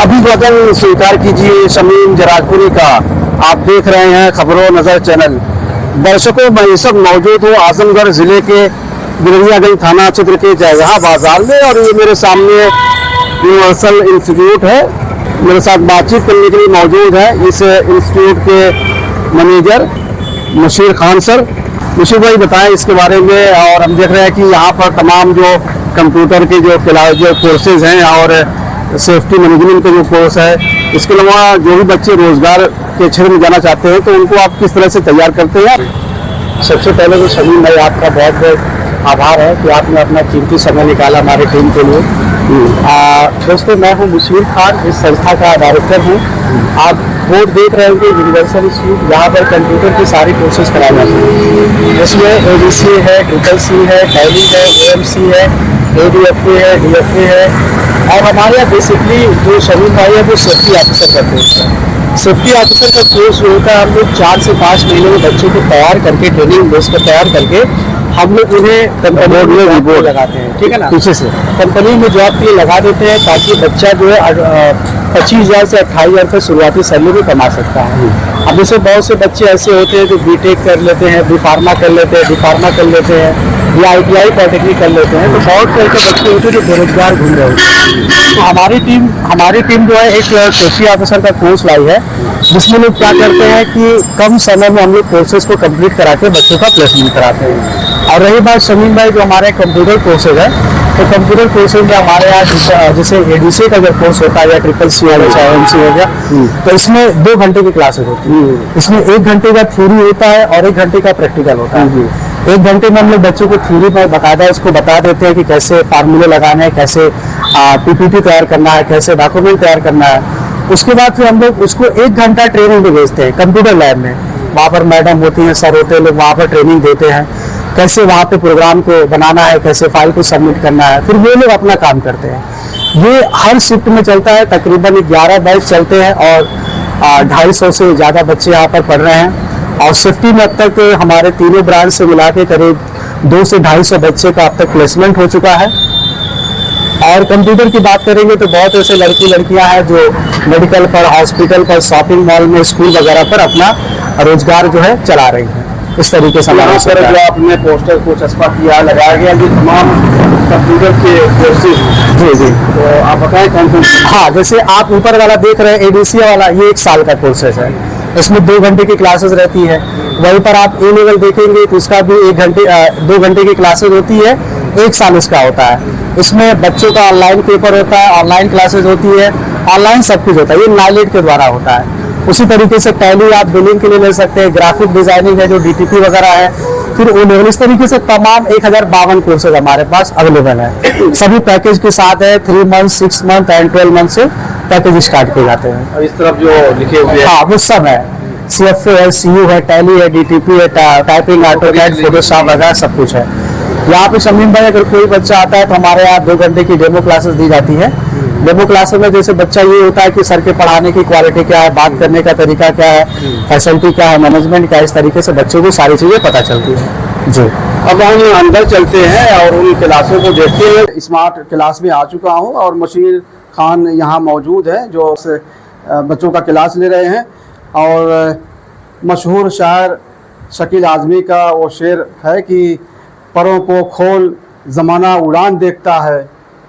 अभिवादन स्वीकार कीजिए शमीम जराजपुरी का। आप देख रहे हैं खबरों नजर चैनल। दर्शकों, मैं इस वक्त मौजूद हूँ आजमगढ़ जिले के बिलरियागंज थाना क्षेत्र के जयगहा बाजार में, और ये मेरे सामने यूनिवर्सल इंस्टीट्यूट है। मेरे साथ बातचीत करने के लिए मौजूद है इस इंस्टीट्यूट के मैनेजर मुशीर खान सर। मुशीर भाई, बताएं इसके बारे में। और हम देख रहे हैं कि यहाँ पर तमाम जो कंप्यूटर के जो कोर्सेज हैं और सेफ्टी मैनेजमेंट का जो कोर्स है, इसके अलावा जो भी बच्चे रोजगार के क्षेत्र में जाना चाहते हैं तो उनको आप किस तरह से तैयार करते हैं? सबसे पहले तो शमीम भाई, आपका बहुत बहुत आभार है कि आपने अपना कीमती समय निकाला हमारी टीम के लिए। दोस्तों, मैं हूं मुशीर खान, इस संस्था का डायरेक्टर हूं। आप बोर्ड देख रहे होंगे यूनिवर्सल इंस्टीट्यूट, यहाँ पर कंप्यूटर की सारी कोर्सेज कराए जाते हैं। इसमें ADCA है, CCC है, टैली है, AMC है, ADFA है, DFA है, और हमारे यहाँ बेसिकली जो शमीम भाई है वो सेफ्टी ऑफिसर का कोर्स है। सेफ्टी ऑफिसर का कोर्स जो होता है, हम लोग 4 से 5 महीने में बच्चों को तैयार करके, ट्रेनिंग बेस पर तैयार करके हम लोग उन्हें कंपनी में रिपोर्ट लगाते हैं। ठीक है ना, पीछे से कंपनी में जॉब के लिए लगा देते हैं ताकि बच्चा जो है 25,000 से 28,000 तक शुरुआती सैलरी कमा सकता है। अब जैसे बहुत से बच्चे ऐसे होते हैं जो BTech कर लेते हैं, B.Pharma कर लेते हैं, D.Pharma कर लेते हैं, या ITI पॉलिटेक्निक कर लेते हैं, तो बहुत से ऐसे बच्चे होते हैं जो बेरोजगार घूम रहे होते हैं। तो हमारी टीम जो है एक सेफ्टी ऑफिसर का कोर्स लाई है, जिसमें लोग क्या करते हैं कि कम समय में हम लोग कोर्सेज को कंप्लीट करा के बच्चों का प्लेसमेंट कराते हैं। और रही बात शमीम भाई, जो हमारे कंप्यूटर कोर्सेज है, तो कंप्यूटर कोर्सेज में हमारे यहाँ जैसे ADCA का जो कोर्स होता है या CCC हो गया, AMC हो गया, तो इसमें 2 घंटे की क्लासेज होती है। इसमें 1 घंटे का थ्योरी होता है और 1 घंटे का प्रैक्टिकल होता है। 1 घंटे में हम लोग बच्चों को थ्योरी में बकायदा उसको बता देते हैं कि कैसे फार्मूले लगाने हैं, कैसे PPT तैयार करना है, कैसे डॉक्यूमेंट तैयार करना है। उसके बाद फिर हम लोग उसको 1 घंटा ट्रेनिंग में भेजते हैं कंप्यूटर लैब में। वहाँ पर मैडम होती हैं, सर होते हैं, लोग वहाँ पर ट्रेनिंग देते हैं कैसे वहाँ पे प्रोग्राम को बनाना है, कैसे फाइल को सबमिट करना है। फिर वो लोग अपना काम करते हैं। ये हर शिफ्ट में चलता है, तकरीबन 11 बैच चलते हैं और 250 से ज़्यादा बच्चे यहाँ पर पढ़ रहे हैं। और सेफ्टी में अब तक हमारे तीनों ब्रांच से मिला के करीब 200 से 250 बच्चे का अब तक प्लेसमेंट हो चुका है। और कंप्यूटर की बात करेंगे तो बहुत ऐसे लड़कियां हैं जो मेडिकल पर, हॉस्पिटल पर, शॉपिंग मॉल में, स्कूल वगैरह पर अपना रोजगार जो है चला रही हैं। इस तरीके से यहाँ पर जो आपने पोस्टर को चस्पा किया, लगाया गया, ये तमाम कंप्यूटर के कोर्सेज। जी, तो आप बताएं कौन कौन? हाँ, जैसे आप ऊपर वाला देख रहे हैं ADCA वाला, ये 1 साल का कोर्सेज है। इसमें 2 घंटे की क्लासेस रहती है। वहीं पर आप A लेवल देखेंगे तो इसका भी 2 घंटे की क्लासेस होती है, 1 साल इसका होता है। इसमें बच्चों का ऑनलाइन पेपर होता है, ऑनलाइन क्लासेस होती है, ऑनलाइन सब कुछ होता है। ये नाइलेट के द्वारा होता है। उसी तरीके से टैली आप बिलिंग के लिए ले सकते हैं, ग्राफिक डिजाइनिंग है जो DTP वगैरह है, फिर O लेवल। इस तरीके से तमाम 1052 कोर्सेज हमारे पास अवेलेबल है। सभी पैकेज के साथ है। 3 मंथ, 6 मंथ एंड 12 मंथ से पैकेज स्टार्ट किए जाते हैं। और इस तरफ जो लिखे हुए हैं, हाँ, वो सब है। CFA है, CU है, टैली है, DTP है, टाइपिंग, AutoCAD, फोटोशॉप वगैरह सब कुछ है। यहाँ पे शमीम भाई, अगर कोई बच्चा आता है तो हमारे यहाँ 2 घंटे की डेमो क्लासेस दी जाती है। डेमो क्लासेस में जैसे बच्चा ये होता है कि सर के पढ़ाने की क्वालिटी क्या है, बात करने का तरीका क्या है, फैसिलिटी क्या है, मैनेजमेंट क्या है, इस तरीके से बच्चों को सारी चीज़ें पता चलती है। जी, अब हम अंदर चलते हैं और उन क्लासों को देखते हैं। स्मार्ट क्लास में आ चुका हूँ और मुशीर खान यहाँ मौजूद है जो बच्चों का क्लास ले रहे हैं। और मशहूर शायर शकील आज़मी का वो शेर है कि परों को खोल ज़माना उड़ान देखता है,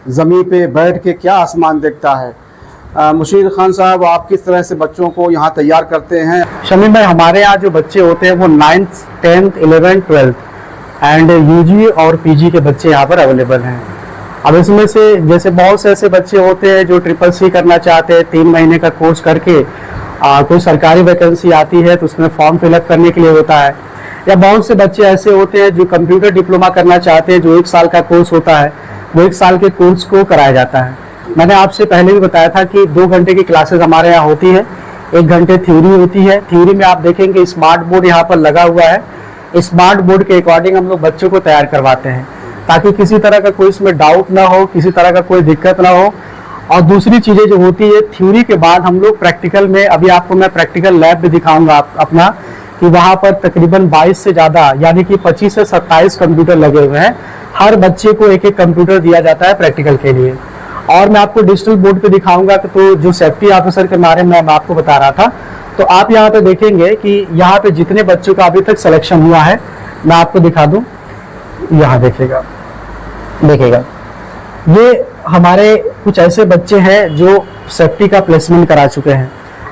ज़मीन पे बैठ के क्या आसमान देखता है। मुशीर खान साहब, आप किस तरह से बच्चों को यहाँ तैयार करते हैं? शमीम भाई, हमारे यहाँ जो बच्चे होते हैं वो 9th, 10th, 11th, 12th and UG और PG के बच्चे यहाँ पर अवेलेबल हैं। अब इसमें से जैसे बहुत से ऐसे बच्चे होते हैं जो CCC करना चाहते हैं, 3 महीने का कोर्स करके कोई सरकारी वैकेंसी आती है तो उसमें फॉर्म फिलअप करने के लिए होता है। या बहुत से बच्चे ऐसे होते हैं जो कंप्यूटर डिप्लोमा करना चाहते हैं, जो 1 साल का कोर्स होता है, वो 1 साल के कोर्स को कराया जाता है। मैंने आपसे पहले भी बताया था कि 2 घंटे की क्लासेस हमारे यहाँ होती है, 1 घंटे थ्योरी होती है। थ्योरी में आप देखेंगे स्मार्ट बोर्ड यहाँ पर लगा हुआ है। स्मार्ट बोर्ड के अकॉर्डिंग हम लोग बच्चों को तैयार करवाते हैं ताकि किसी तरह का कोई इसमें डाउट ना हो, किसी तरह का कोई दिक्कत ना हो। और दूसरी चीज़ें जो होती है, थ्योरी के बाद हम लोग प्रैक्टिकल में, अभी आपको मैं प्रैक्टिकल लैब भी दिखाऊंगा अपना, कि वहाँ पर तकरीबन 22 से ज़्यादा यानी कि 25 से 27 कंप्यूटर लगे हुए हैं। हर बच्चे को एक एक कंप्यूटर दिया जाता है प्रैक्टिकल के लिए। और मैं आपको डिजिटल बोर्ड पे दिखाऊंगा कि तो जो सेफ्टी ऑफिसर के बारे में मैं आपको बता रहा था, तो आप यहाँ पे देखेंगे कि यहाँ पे जितने बच्चों का अभी तक सिलेक्शन हुआ है मैं आपको दिखा दूं। यहाँ देखिएगा ये हमारे कुछ ऐसे बच्चे हैं जो सेफ्टी का प्लेसमेंट करा चुके हैं।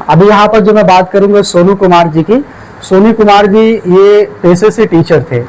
अभी यहाँ पर जो मैं बात करूंगा सोनू कुमार जी की। सोनू कुमार जी ये पेशे से टीचर थे,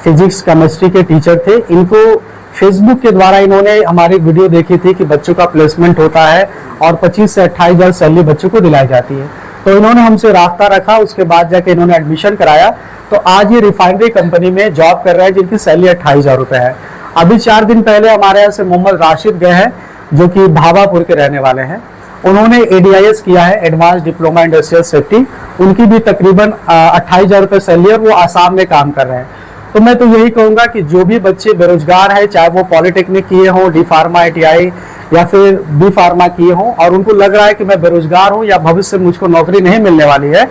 फिजिक्स केमिस्ट्री के टीचर थे। इनको फेसबुक के द्वारा इन्होंने हमारी वीडियो देखी थी कि बच्चों का प्लेसमेंट होता है और 25 से 28 हज़ार सैलरी बच्चों को दिलाई जाती है। तो इन्होंने हमसे रास्ता रखा, उसके बाद जाके इन्होंने एडमिशन कराया। तो आज ये रिफाइनरी कंपनी में जॉब कर रहे हैं जिनकी सैलरी 28 हज़ार रुपए है। अभी 4 दिन पहले हमारे यहाँ से मोहम्मद राशिद गए हैं जो कि भावापुर के रहने वाले हैं। उन्होंने ADIS किया है, एडवांस डिप्लोमा इंडस्ट्रियल सेफ्टी। उनकी भी तकरीबन 28 हज़ार रुपए सैलरी और वो आसाम में काम कर रहे हैं। तो मैं तो यही कहूंगा कि जो भी बच्चे बेरोजगार है, चाहे वो पॉलिटेक्निक किए हों, डी फार्मा ITI या फिर बी फार्मा किए हों, और उनको लग रहा है कि मैं बेरोजगार हूं या भविष्य में मुझको नौकरी नहीं मिलने वाली है,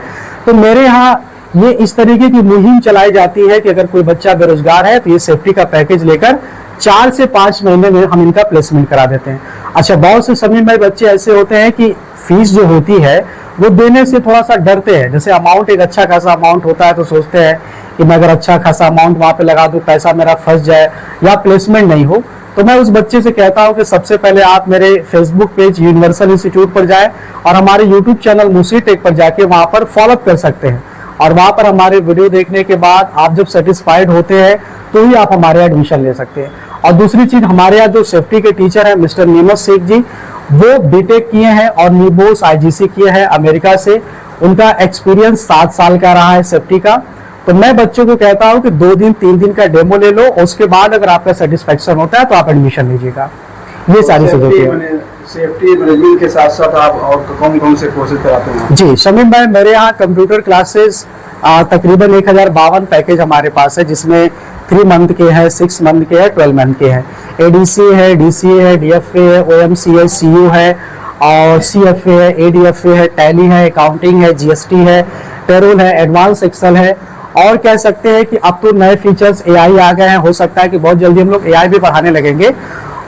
तो मेरे यहाँ ये इस तरीके की मुहिम चलाई जाती है कि अगर कोई बच्चा बेरोजगार है तो ये सेफ्टी का पैकेज लेकर 4 से 5 महीने में हम इनका प्लेसमेंट करा देते हैं। अच्छा, बहुत से समय में बच्चे ऐसे होते हैं कि फीस जो होती है वो देने से थोड़ा सा डरते हैं। जैसे अमाउंट एक अच्छा खासा अमाउंट होता है तो सोचते हैं कि मैं अगर अच्छा खासा अमाउंट वहां पे लगा दूं, पैसा मेरा फंस जाए या प्लेसमेंट नहीं हो। तो मैं उस बच्चे से कहता हूं कि सबसे पहले आप मेरे फेसबुक पेज यूनिवर्सल इंस्टीट्यूट पर जाएं और हमारे यूट्यूब चैनल मुसी टेक पर जाके वहां पर फॉलो कर सकते हैं। और वहां पर हमारे वीडियो देखने के बाद आप जब सेटिस्फाइड होते हैं तो ही आप हमारे एडमिशन ले सकते हैं। और दूसरी चीज, हमारे यहाँ जो सेफ्टी के टीचर है मिस्टर नीमत शेख जी, वो बीटेक किए हैं और नीबोस IGC किए हैं अमेरिका से। उनका एक्सपीरियंस 7 साल का रहा है सेफ्टी का। तो मैं बच्चों को कहता हूं कि 2 दिन 3 दिन का डेमो ले लो, उसके बाद अगर आपका सेटिस्फेक्शन होता है तो आप एडमिशन लीजिएगा। ये सारी चीजें हैं। सेफ्टी मैनेजमेंट के साथ साथ आप और कौन कौन से कोर्सेज कराते हैं? जी शमीम भाई, मेरे यहाँ कंप्यूटर क्लासेस तकरीबन 1052 पैकेज हमारे पास है, जिसमें 3 मंथ के हैं, 6 मंथ के हैं, 12 मंथ के हैं। ADC है, DCA है, DFA है, OMC है, CU है और CFA है, ADFA है, टैली है, अकाउंटिंग है, GST है, पेरोल है, एडवांस एक्सेल है। और कह सकते हैं कि अब तो नए फीचर्स AI आ गए हैं, हो सकता है कि बहुत जल्दी हम लोग AI भी पढ़ाने लगेंगे।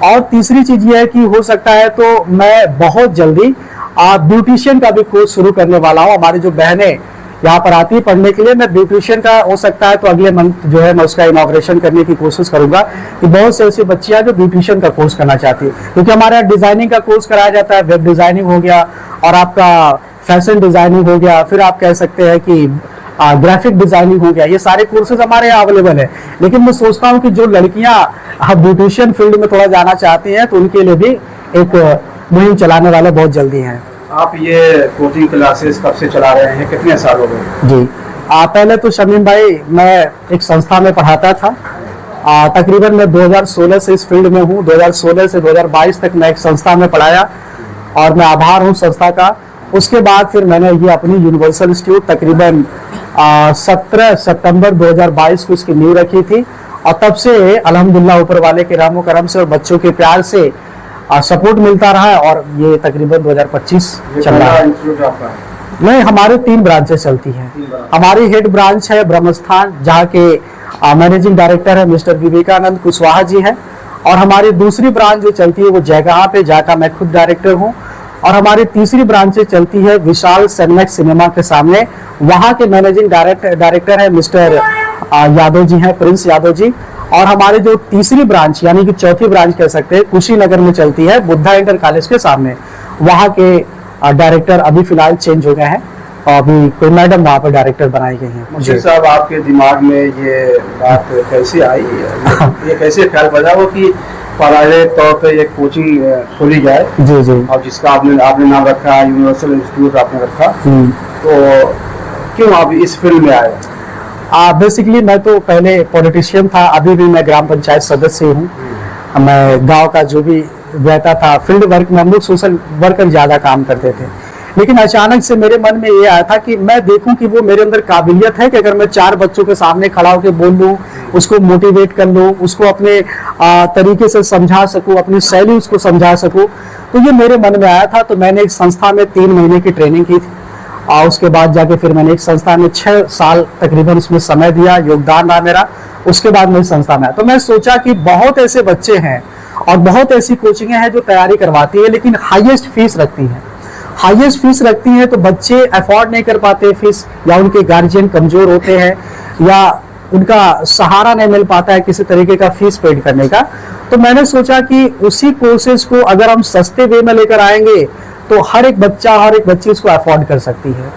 और तीसरी चीज ये है कि हो सकता है तो मैं बहुत जल्दी ब्यूटिशियन का भी कोर्स शुरू करने वाला हूँ। हमारी जो बहनें यहाँ पर आती है पढ़ने के लिए, मैं ब्यूटिशियन का हो सकता है तो अगले मंथ जो है मैं उसका इनॉग्रेशन करने की कोशिश करूंगा कि बहुत से ऐसी बच्चियां जो ब्यूटिशियन का कोर्स करना चाहती है। क्योंकि हमारे यहाँ डिजाइनिंग का कोर्स कराया जाता है, वेब डिजाइनिंग हो गया और आपका फैशन डिजाइनिंग हो गया, फिर आप कह सकते हैं कि ग्राफिक डिजाइनिंग हो गया। ये सारे कोर्सेज हमारे यहाँ अवेलेबल है। लेकिन मैं सोचता हूँ कि जो लड़कियां ब्यूटिशियन फील्ड में थोड़ा जाना चाहती हैं तो उनके लिए भी एक मुहिम चलाने वाले बहुत जल्दी हैं। आप ये कोचिंग क्लासेस कब से चला रहे हैं, कितने साल हो गए? जी पहले तो शमीम भाई मैं एक संस्था में पढ़ाता था। तकरीबन मैं 2016 से इस फील्ड में हूँ। 2016 से 2022 तक मैं एक संस्था में पढ़ाया और मैं आभार हूँ संस्था का। उसके बाद फिर मैंने ये अपनी यूनिवर्सल इंस्टीट्यूट तकरीबन 17 सितंबर 2022 को इसकी नींव रखी थी। और तब से अल्हम्दुलिल्लाह ऊपर वाले के रहमो करम से और बच्चों के प्यार से सपोर्ट मिलता रहा है और ये तकरीबन 2025 चल रहा है। नहीं, हमारे 3 ब्रांचेस चलती हैं। हमारी हेड ब्रांच है ब्रह्मस्थान, जहाँ के मैनेजिंग डायरेक्टर है मिस्टर विवेकानंद कुशवाहा जी हैं। और हमारी दूसरी ब्रांच जो चलती है वो जयगाह पे, जहाँ का मैं खुद डायरेक्टर हूँ। और हमारी तीसरी ब्रांच चलती है विशाल सिनेमैक्स सिनेमा के सामने, वहाँ के मैनेजिंग डायरेक्टर है मिस्टर यादव जी हैं, प्रिंस यादव जी। और हमारी जो तीसरी ब्रांच यानी कि चौथी ब्रांच कह सकते हैं कुशीनगर में चलती है, बुद्धा इंटर कॉलेज के सामने। वहाँ के डायरेक्टर अभी फिलहाल चेंज हो गए हैं और अभी कोई मैडम वहाँ पर डायरेक्टर बनाई गई हैं। मुझे साहब, आपके दिमाग में ये बात कैसे आई, ये कैसे ख्याल पैदा हो कि प्राइवेट तौर पे एक कोचिंग खोली जाए? जी जी। और जिसका आपने नाम रखा यूनिवर्सल इंस्टीट्यूट आपने रखा, तो क्यों आप इस फील्ड में आए? बेसिकली मैं तो पहले पॉलिटिशियन था, अभी भी मैं ग्राम पंचायत सदस्य हूँ। मैं गांव का जो भी रहता था फील्ड वर्क में, हम लोग सोशल वर्कर ज्यादा काम करते थे। लेकिन अचानक से मेरे मन में ये आया था कि मैं देखूं कि वो मेरे अंदर काबिलियत है कि अगर मैं 4 बच्चों के सामने खड़ा होकर बोल लूं, उसको मोटिवेट कर लूं, उसको अपने तरीके से समझा सकूं, अपनी शैली उसको समझा सकूं। तो ये मेरे मन में आया था। तो मैंने एक संस्था में 3 महीने की ट्रेनिंग की थी और उसके बाद जाके फिर मैंने एक संस्था में 6 साल तकरीबन उसमें समय दिया, योगदान रहा मेरा। उसके बाद मैं संस्था में आया। तो मैं सोचा कि बहुत ऐसे बच्चे हैं और बहुत ऐसी कोचिंगें हैं जो तैयारी करवाती है लेकिन हाईएस्ट फीस रखती हैं। हाईएस्ट फीस रखती हैं तो बच्चे अफोर्ड नहीं कर पाते फीस, या उनके गार्जियन कमजोर होते हैं, या उनका सहारा नहीं मिल पाता है किसी तरीके का फीस पेड करने का। तो मैंने सोचा कि उसी कोर्सेज को अगर हम सस्ते वे में लेकर आएंगे तो हर एक बच्चा, हर एक बच्ची इसको अफोर्ड कर सकती है।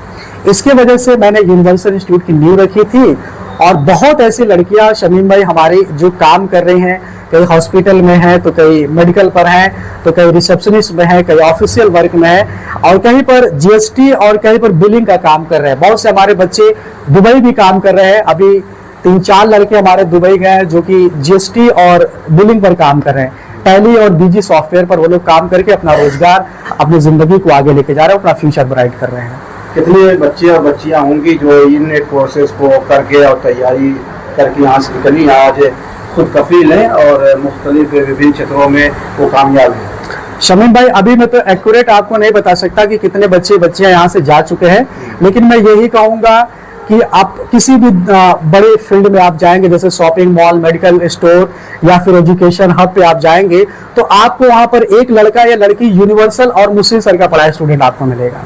इसके वजह से मैंने यूनिवर्सल इंस्टीट्यूट की नींव रखी थी। और बहुत ऐसी लड़कियां शमीम भाई हमारी जो काम कर रही हैं, कई हॉस्पिटल में है, तो कई मेडिकल पर हैं, तो कई रिसेप्शनिस्ट में है, कई ऑफिशियल वर्क में है, और कहीं पर जीएसटी और कहीं पर बिलिंग का काम कर रहे हैं। बहुत से हमारे बच्चे दुबई भी काम कर रहे हैं। अभी 3-4 लड़के हमारे दुबई गए हैं जो कि जीएसटी और बिलिंग पर काम कर रहे हैं। टैली और डीजी सॉफ्टवेयर पर वो लोग काम करके अपना रोजगार, अपनी जिंदगी को आगे लेके जा रहे हैं, अपना फ्यूचर ब्राइट कर रहे हैं। कितने बच्चे और बच्चियां होंगी जो इन कोर्सेज को करके और तैयारी करके यहाँ से निकली, आज खुद कफील हैं और मुख्तलिफ विभिन्न क्षेत्रों में वो कामयाब हैं? शमीम भाई, अभी मैं तो एक्यूरेट आपको नहीं बता सकता कि कितने बच्चे बच्चियां यहाँ से जा चुके हैं, लेकिन मैं यही कहूँगा कि आप किसी भी बड़े फील्ड में आप जाएंगे, जैसे शॉपिंग मॉल, मेडिकल स्टोर या फिर एजुकेशन हब पे आप जाएंगे, तो आपको वहाँ पर एक लड़का या लड़की यूनिवर्सल और मुस्लिम सर का पढ़ाया स्टूडेंट आपको मिलेगा।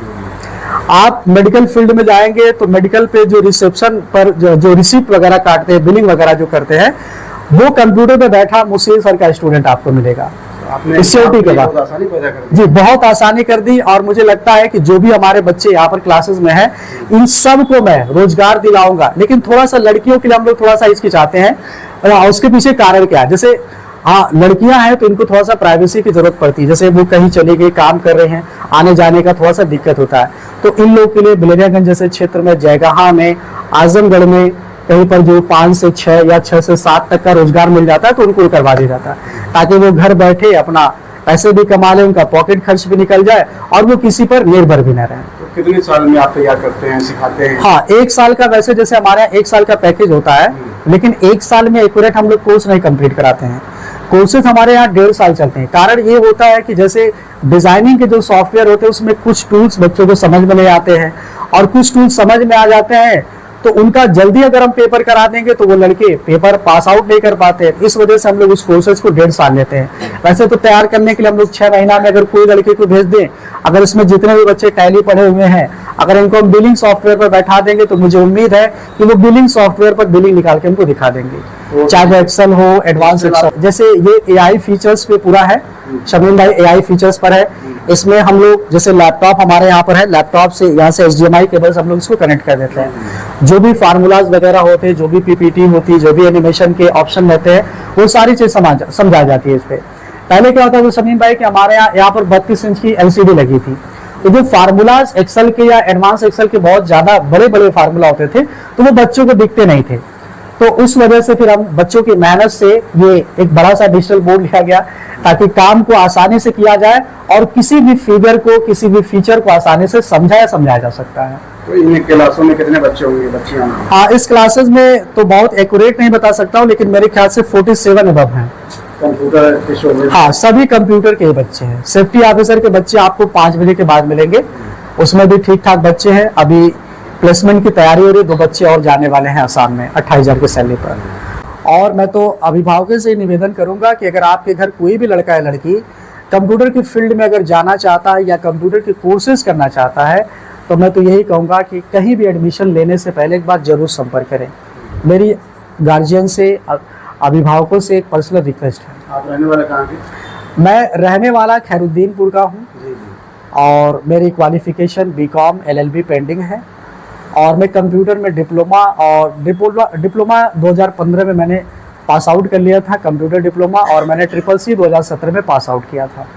आप मेडिकल फील्ड में जाएंगे तो मेडिकल पे जो रिसेप्शन पर जो रिसिप्ट वगैरह काटते हैं, बिलिंग वगैरह जो करते हैं, वो कंप्यूटर पे बैठा मुस्लिम सर का स्टूडेंट आपको मिलेगा। सिक्योरिटी के बाद आसानी पैदा कर दी। जी, बहुत आसानी कर दी। और मुझे लगता है कि जो भी हमारे बच्चे यहाँ पर क्लासेस में हैं, इन सब को मैं रोजगार दिलाऊंगा। लेकिन थोड़ा सा लड़कियों के लिए हम लोग थोड़ा सा हिचकिचाते हैं, और उसके पीछे कारण क्या है? जैसे हाँ, लड़कियां हैं तो इनको थोड़ा सा प्राइवेसी की जरूरत पड़ती है। जैसे वो कहीं चली गई, काम कर रहे हैं, आने जाने का थोड़ा सा दिक्कत होता है। तो इन लोगों के लिए बिलेरियागंज जैसे क्षेत्र में, जयगहा में, आजमगढ़ में कहीं पर जो 5 से 6 या 6 से 7 तक का रोजगार मिल जाता है तो उनको करवा दिया जाता है, ताकि वो घर बैठे अपना पैसे भी कमा ले, उनका पॉकेट खर्च भी निकल जाए और वो किसी पर निर्भर भी न रहे। तो कितने साल में आप तैयार करते हैं, सिखाते हैं? हाँ, 1 साल का, वैसे जैसे हमारे यहाँ 1 साल का पैकेज होता है, लेकिन 1 साल में एक्यूरेट हम लोग कोर्स नहीं कंप्लीट कराते हैं। कोर्सेज हमारे यहाँ 1.5 साल चलते हैं। कारण ये होता है कि जैसे डिजाइनिंग के जो सॉफ्टवेयर होते हैं उसमें कुछ टूल्स बच्चों को समझ में नहीं आते हैं, और कुछ टूल्स समझ में आ जाते हैं तो उनका जल्दी अगर हम पेपर करा देंगे तो वो लड़के पेपर पास आउट नहीं कर पाते। इस वजह से हम लोग उस कोर्सेज को 1.5 साल लेते हैं। वैसे तो तैयार करने के लिए हम लोग 6 महीना में अगर कोई लड़के को भेज दें, अगर इसमें जितने भी बच्चे टैली पढ़े हुए हैं, अगर इनको हम बिलिंग सॉफ्टवेयर पर बैठा देंगे तो मुझे उम्मीद है कि वो बिलिंग सॉफ्टवेयर पर बिलिंग निकाल के हमको दिखा देंगे, चाहे वो एक्सेल हो, एडवांस एक्सेल। जैसे ये एआई फीचर्स पे पूरा है शमीम भाई, एआई फीचर्स पर है। इसमें हम लोग जैसे लैपटॉप हमारे यहाँ पर है, लैपटॉप से यहाँ से HDMI केबल से हम लोग इसको कनेक्ट कर देते हैं। जो भी फार्मूलाज वगैरह होते हैं, जो भी PPT होती है, जो भी एनिमेशन के ऑप्शन रहते हैं, वो सारी चीज समझाई जाती है इस पे। पहले क्या होता था शमीम भाई कि हमारे यहाँ पर 32 इंच की LCD लगी थी, तो जो फार्मूलाज एक्सेल के या एडवांस एक्सेल के बहुत ज्यादा बड़े बड़े फार्मूला होते थे तो वो बच्चों को दिखते नहीं थे। तो उस वजह से फिर हम बच्चों की मेहनत से ये एक बड़ा सा डिजिटल बोर्ड लिया गया, ताकि काम को आसानी से किया जाए और किसी भी फिगर को, किसी भी फीचर को आसानी से समझाया जा सकता है। तो इन क्लासों में कितने बच्चे होंगे, बच्चियां? हाँ, इस क्लासेस में तो बहुत एक्यूरेट नहीं बता सकता हूँ, लेकिन मेरे ख्याल से 47 अबव हैं। कंप्यूटर के शो में? हाँ, सभी कंप्यूटर के ही बच्चे हैं। सेफ्टी ऑफिसर के बच्चे आपको 5 बजे के बाद मिलेंगे, उसमें भी ठीक ठाक बच्चे हैं। अभी प्लेसमेंट की तैयारी हो रही है, 2 बच्चे और जाने वाले हैं आसाम में 28,000 की सैलरी पर। और मैं तो अभिभावकों से निवेदन करूंगा कि अगर आपके घर कोई भी लड़का या लड़की कंप्यूटर की फील्ड में अगर जाना चाहता है या कंप्यूटर के कोर्सेज करना चाहता है, तो मैं तो यही कहूँगा कि कहीं भी एडमिशन लेने से पहले एक बार जरूर संपर्क करें। मेरी गार्जियन से, अभिभावकों से एक पर्सनल रिक्वेस्ट है। आप रहने वाले कहाँ के? मैं रहने वाला खैरुद्दीनपुर का हूँ, और मेरी क्वालिफिकेशन BCom LLB पेंडिंग है, और मैं कंप्यूटर में डिप्लोमा 2015 में मैंने पास आउट कर लिया था कंप्यूटर डिप्लोमा, और मैंने CCC 2017 में पास आउट किया था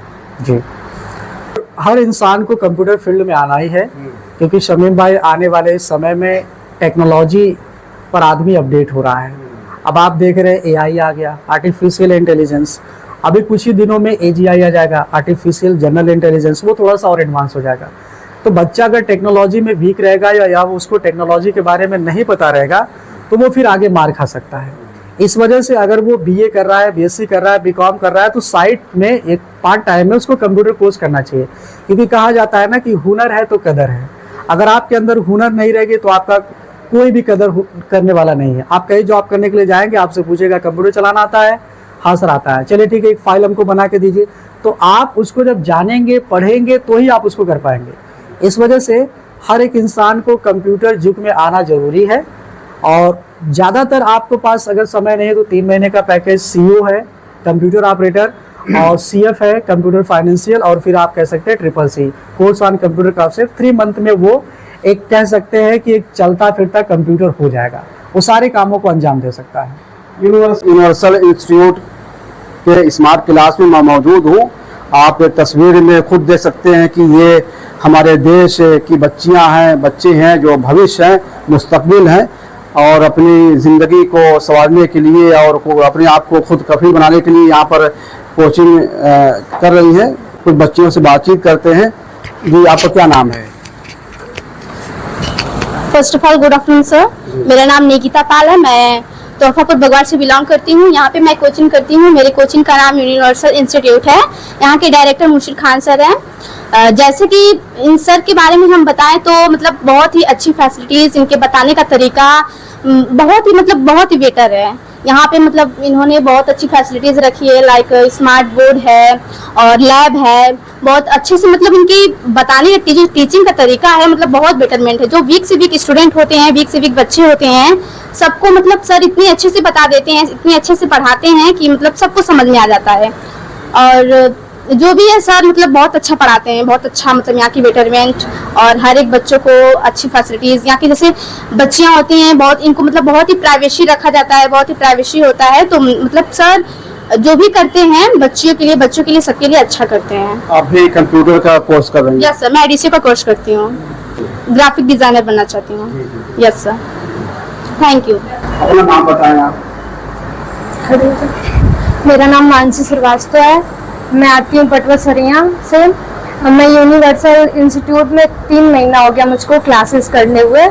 जी। हर इंसान को कंप्यूटर फील्ड में आना ही है, क्योंकि शमीम भाई आने वाले समय में टेक्नोलॉजी पर आदमी अपडेट हो रहा है। अब आप देख रहे हैं AI आ गया, आर्टिफिशियल इंटेलिजेंस, अभी कुछ ही दिनों में AGI आ जाएगा, आर्टिफिशियल जनरल इंटेलिजेंस, वो थोड़ा सा और एडवांस हो जाएगा। तो बच्चा अगर टेक्नोलॉजी में वीक रहेगा या उसको टेक्नोलॉजी के बारे में नहीं पता रहेगा, तो वो फिर आगे मार खा सकता है। इस वजह से अगर वो BA कर रहा है, BSc कर रहा है, BCom कर रहा है, तो साइड में एक पार्ट टाइम में उसको कंप्यूटर कोर्स करना चाहिए। क्योंकि कहा जाता है ना कि हुनर है तो कदर है। अगर आपके अंदर हुनर नहीं रहेगी तो आपका कोई भी कदर करने वाला नहीं है। आप कहीं जॉब करने के लिए जाएंगे, आपसे पूछेगा कंप्यूटर चलाना आता है? हासिल आता है। चलिए ठीक है, एक फाइल हमको बना के दीजिए। तो आप उसको जब जानेंगे, पढ़ेंगे तो ही आप उसको कर पाएंगे। इस वजह से हर एक इंसान को कंप्यूटर युग में आना जरूरी है। और ज़्यादातर आपके पास अगर समय नहीं है तो 3 महीने का पैकेज सीओ है, कंप्यूटर ऑपरेटर, और सीएफ है, कंप्यूटर फाइनेंशियल, और फिर आप कह सकते हैं CCC, course on computer craft. 3 month में वो एक कह सकते हैं कि एक चलता फिरता कंप्यूटर हो जाएगा, वो सारे कामों को अंजाम दे सकता है। यूनिवर्सल इंस्टीट्यूट के स्मार्ट क्लास में मैं मौजूद हूँ। आप तस्वीर में खुद देख सकते हैं कि ये हमारे देश की बच्चियां हैं, बच्चे हैं जो भविष्य हैं, मुस्तकबिल हैं, और अपनी ज़िंदगी को संवारने के लिए और अपने आप को खुद कफील बनाने के लिए यहाँ पर कोचिंग कर रही हैं। कुछ बच्चियों से बातचीत करते हैं। जी, आपका क्या नाम है? First of all good afternoon sir, मेरा नाम निकिता पाल है। मैं तोहफापुर बगवाड़ से बिलोंग करती हूँ। यहाँ पे मैं कोचिंग करती हूँ। मेरे कोचिंग का नाम यूनिवर्सल इंस्टीट्यूट है। यहाँ के डायरेक्टर मुर्शिद खान सर हैं। जैसे कि इन सर के बारे में हम बताएं तो मतलब बहुत ही अच्छी फैसिलिटीज़, इनके बताने का तरीका बहुत ही बेटर है। यहाँ पे मतलब इन्होंने बहुत अच्छी फैसिलिटीज़ रखी है, लाइक स्मार्ट बोर्ड है और लैब है। बहुत अच्छे से मतलब इनकी बताने का टीचिंग का तरीका है, मतलब बहुत बेटरमेंट है। जो वीक से वीक स्टूडेंट होते हैं, वीक से वीक बच्चे होते हैं, सबको मतलब सर इतने अच्छे से बता देते हैं, इतने अच्छे से पढ़ाते हैं कि मतलब सबको समझ में आ जाता है। और जो भी है सर मतलब बहुत अच्छा पढ़ाते हैं, बहुत अच्छा मतलब यहाँ की बेटरमेंट और हर एक बच्चों को अच्छी फैसिलिटीज़। यहाँ की जैसे बच्चियाँ होती हैं, बहुत इनको मतलब बहुत ही प्राइवेसी रखा जाता है, बहुत ही प्राइवेसी होता है। तो मतलब सर जो भी करते हैं बच्चियों के लिए, बच्चों के लिए, सबके लिए अच्छा करते हैं। आप भी कंप्यूटर का कोर्स कर रही हैं? यस सर, मैं एडीसी का कोर्स करती हूँ, ग्राफिक डिजाइनर बनना चाहती हूँ। Yes sir, thank you. अपना नाम बताएं आप। मेरा नाम मानसी श्रीवास्तव है। मैं आती हूँ पटवा सरिया से। मैं यूनिवर्सल इंस्टीट्यूट में 3 महीना हो गया मुझको क्लासेस करने हुए।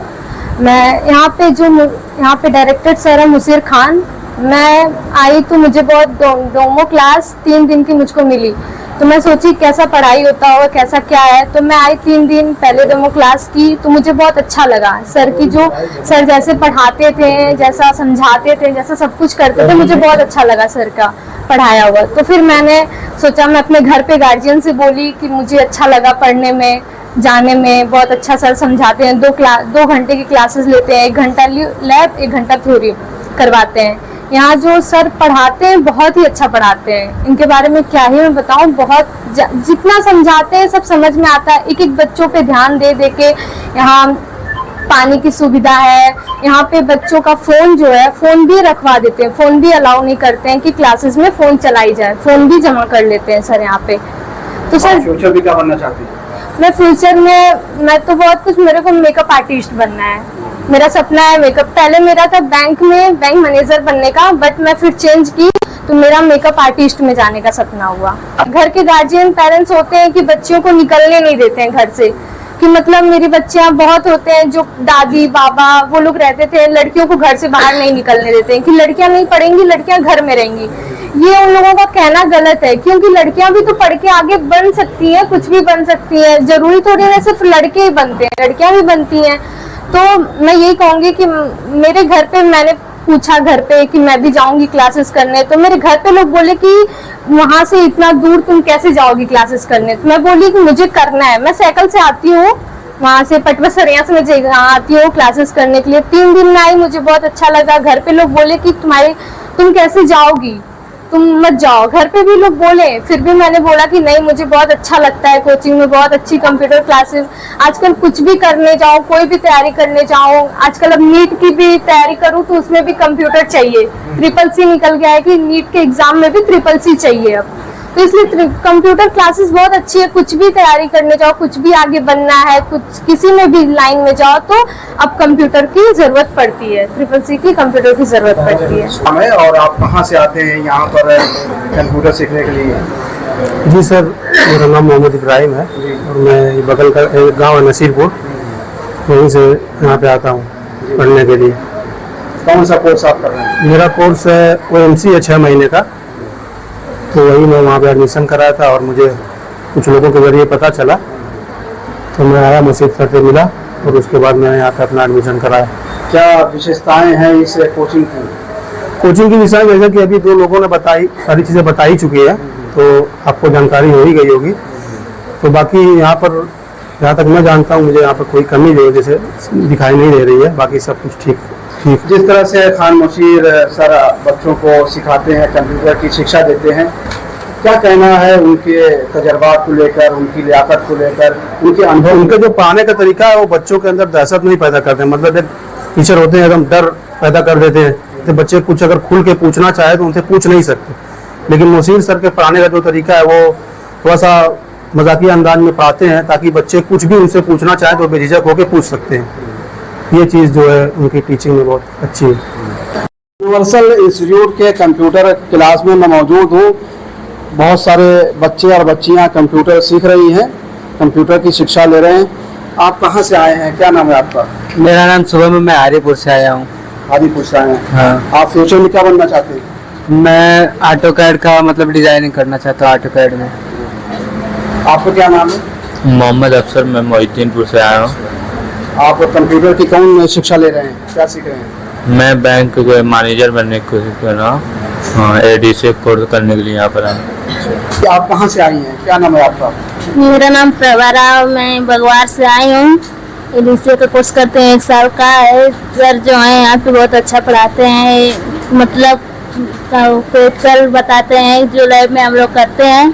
मैं यहाँ पे डायरेक्टर सर है मुर्शिद खान। मैं आई तो मुझे बहुत डोमो क्लास 3 दिन की मुझको मिली, तो मैं सोची कैसा पढ़ाई होता होगा, कैसा क्या है। तो मैं आई 3 दिन पहले डेमो क्लास की, तो मुझे बहुत अच्छा लगा। सर जैसे पढ़ाते थे, जैसा समझाते थे, जैसा सब कुछ करते थे, मुझे बहुत अच्छा लगा सर का पढ़ाया हुआ। तो फिर मैंने सोचा, मैं अपने घर पे गार्जियन से बोली कि मुझे अच्छा लगा पढ़ने में, जाने में। बहुत अच्छा सर समझाते हैं। 2 घंटे की क्लासेस लेते हैं, 1 घंटा लैब, 1 घंटा थ्योरी करवाते हैं। यहाँ जो सर पढ़ाते हैं बहुत ही अच्छा पढ़ाते हैं। इनके बारे में क्या ही मैं बताऊँ, बहुत जितना समझाते हैं सब समझ में आता है। एक एक बच्चों पे ध्यान दे दे के। यहाँ पानी की सुविधा है। यहाँ पे बच्चों का फ़ोन जो है, फ़ोन भी रखवा देते हैं। फ़ोन भी अलाउ नहीं करते हैं कि क्लासेस में फ़ोन चलाई जाए, फ़ोन भी जमा कर लेते हैं सर यहाँ पे। तो सर फ्यूचर भी क्या बनना चाहती हैं? मैं फ्यूचर में मैं तो बहुत कुछ, मेरे को मेकअप आर्टिस्ट बनना है। मेरा सपना है मेकअप। पहले मेरा था बैंक मैनेजर बनने का, बट मैं फिर चेंज की तो मेरा मेकअप आर्टिस्ट में जाने का सपना हुआ। घर के गार्जियन पेरेंट्स होते हैं कि बच्चियों को निकलने नहीं देते हैं घर से, कि मतलब मेरी बच्चियां बहुत होते हैं जो दादी बाबा वो लोग रहते थे, लड़कियों को घर से बाहर नहीं निकलने देते हैं कि लड़कियां नहीं पढ़ेंगी, लड़कियां घर में रहेंगी। ये उन लोगों का कहना गलत है, क्योंकि लड़कियां भी तो पढ़ के आगे बन सकती हैं, कुछ भी बन सकती हैं। जरूरी थोड़ी ना सिर्फ लड़के ही बनते हैं, लड़कियां भी बनती हैं। तो मैं यही कहूंगी कि मेरे घर पे मैंने पूछा घर पे कि मैं भी जाऊंगी क्लासेस करने, तो मेरे घर पे लोग बोले कि वहां से इतना दूर तुम कैसे जाओगी क्लासेस करने। तो मैं बोली कि मुझे करना है। मैं साइकिल से आती हूँ, वहां से पटवा सरिया से मैं आती हूँ क्लासेस करने के लिए। 3 दिन में आई, मुझे बहुत अच्छा लगा। घर पे लोग बोले कि तुम कैसे जाओगी, तुम मत जाओ। घर पे भी लोग बोले, फिर भी मैंने बोला कि नहीं, मुझे बहुत अच्छा लगता है कोचिंग में, बहुत अच्छी कंप्यूटर क्लासेस। आजकल कुछ भी करने जाओ, कोई भी तैयारी करने जाओ, आजकल अब नीट की भी तैयारी करूँ तो उसमें भी कंप्यूटर चाहिए। CCC निकल गया है कि नीट के एग्जाम में भी CCC चाहिए अब। तो इसलिए कंप्यूटर क्लासेस बहुत अच्छी है। कुछ भी तैयारी करने जाओ, कुछ भी आगे बनना है, कुछ किसी में भी लाइन में जाओ, तो अब कंप्यूटर की जरूरत पड़ती है। CCC की कंप्यूटर की जरूरत पड़ती है। और आप कहाँ से आते हैं यहाँ पर कंप्यूटर सीखने के लिए? जी सर, मेरा नाम मोहम्मद इब्राहिम है और मैं बगल का एक गाँव है नसीरपुर, वहीं से यहाँ पे आता हूँ पढ़ने के लिए। कौन सा कोर्स आप कर रहे हैं? मेरा कोर्स है OMC है 6 महीने का, तो वही मैं वहाँ पे एडमिशन कराया था और मुझे कुछ लोगों के जरिए पता चला, तो मैं आया, मुर्शिद सर से मिला और उसके बाद मैंने यहाँ पे अपना एडमिशन कराया। क्या विशेषताएं हैं इस कोचिंग की? कोचिंग की विषय जैसे कि अभी 2 लोगों ने बताई, सारी चीज़ें बताई चुकी है, तो आपको जानकारी हो ही गई होगी। तो बाकी यहाँ पर जहाँ तक मैं जानता हूँ, मुझे यहाँ पर कोई कमी जो है जैसे दिखाई नहीं दे रही है, बाकी सब कुछ ठीक। जिस तरह से खान मुशीर सर बच्चों को सिखाते हैं, कंप्यूटर की शिक्षा देते हैं, क्या कहना है उनके तजर्बात को लेकर, उनकी लियाकत को लेकर, उनके अनुभव? उनका जो पढ़ाने का तरीका है वो बच्चों के अंदर दहशत नहीं पैदा करते हैं। मतलब एक टीचर होते हैं एकदम डर पैदा कर देते हैं, तो बच्चे कुछ अगर खुल के पूछना चाहे तो उनसे पूछ नहीं सकते। लेकिन मुशीर सर के पढ़ाने का जो तरीका है वो थोड़ा सा मजाकिया अंदाज में पढ़ाते हैं, ताकि बच्चे कुछ भी उनसे पूछना चाहे तो बेझिझक होकर पूछ सकते हैं। ये चीज़ जो है उनकी टीचिंग में बहुत अच्छी है। यूनिवर्सल इंस्टीट्यूट के कंप्यूटर क्लास में मैं मौजूद हूँ। बहुत सारे बच्चे और बच्चियाँ कंप्यूटर सीख रही हैं, कंप्यूटर की शिक्षा ले रहे हैं। आप कहाँ से आए हैं, क्या नाम है आपका? मेरा नाम शुभम है, मैं आदिपुर से आया हूँ। आदिपुर से आए हैं। हाँ। आप फ्यूचर में क्या बनना चाहते हैं? मैं ऑटोकैड का मतलब डिजाइनिंग करना चाहता हूँ, ऑटोकैड में। आपका क्या नाम है? मोहम्मद अफसर, मैं मोहिद्दीनपुर से आया हूँ। आप कंप्यूटर की कौन शिक्षा ले रहे हैं, क्या सीख रहे हैं? मैं बैंक के मैनेजर बनने की कोशिश कर रहा हूँ। हाँ, ADC कोर्स करने के लिए यहाँ पर आया। आप कहाँ से आई हैं, क्या नाम है आपका? मेरा नाम प्रभा राव, मैं बगवार से आई हूँ। एडीसी का कोर्स करते हैं, 1 साल का है। सर जो हैं यहाँ पे बहुत अच्छा पढ़ाते हैं, मतलब प्रैक्टिकल बताते हैं जो लैब में हम लोग करते हैं,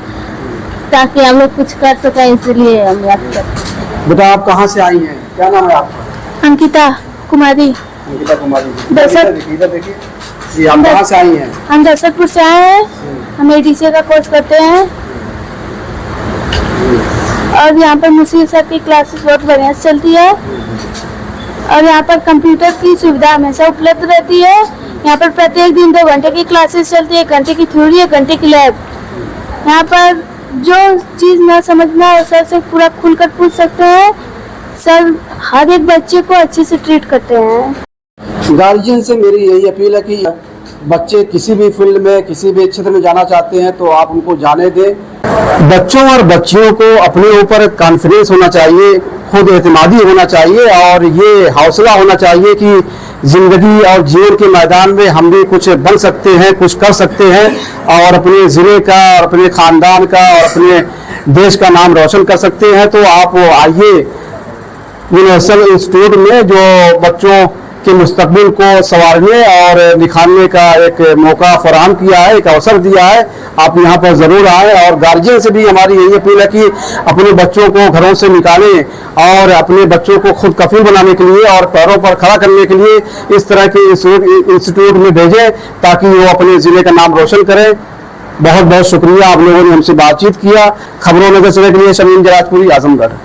ताकि हम लोग कुछ कर सकें, इसलिए हम याद करते हैं। बेटा आप कहाँ से आई हैं, क्या नाम है आपका? अंकिता कुमारी। अंकिता कुमारी। दरअसल- इधर देखिए जी, आप कहाँ से आई हैं? हम दरअसलपुर से आए हैं, हम एडीसी का कोर्स करते हैं और यहाँ पर मुशीर सर की क्लासेस बहुत बढ़िया से चलती है और यहाँ पर कंप्यूटर की सुविधा हमेशा उपलब्ध रहती है। यहाँ पर प्रत्येक दिन 2 घंटे की क्लासेस चलती है, 1 घंटे की थ्योरी, 1 घंटे की लैब। यहाँ पर जो चीज़ ना समझना है सर से पूरा खुलकर पूछ सकते हैं। सर हर एक बच्चे को अच्छे से ट्रीट करते हैं। गार्जियन से मेरी यही अपील है कि बच्चे किसी भी फील्ड में, किसी भी क्षेत्र में जाना चाहते हैं तो आप उनको जाने दें। बच्चों और बच्चियों को अपने ऊपर कॉन्फिडेंस होना चाहिए, खुद एतमादी होना चाहिए और ये हौसला होना चाहिए कि जिंदगी और जीवन के मैदान में हम भी कुछ बन सकते हैं, कुछ कर सकते हैं और अपने ज़िले का और अपने ख़ानदान का और अपने देश का नाम रोशन कर सकते हैं। तो आप आइए यूनिवर्सल इंस्टीट्यूट में, जो बच्चों के मुस्तकबिल को संवारने और निखारने का एक मौका फराहम किया है, एक अवसर दिया है। आप यहाँ पर ज़रूर आएँ और गार्जियन से भी हमारी यही अपील है कि अपने बच्चों को घरों से निकालें और अपने बच्चों को खुद कफील बनाने के लिए और पैरों पर खड़ा करने के लिए इस तरह के इंस्टीट्यूट में भेजें, ताकि वो अपने ज़िले का नाम रोशन करें। बहुत बहुत शुक्रिया, आप लोगों ने हमसे बातचीत किया। खबरों नगर से के लिए शमीम जराजपुरी, आजमगढ़।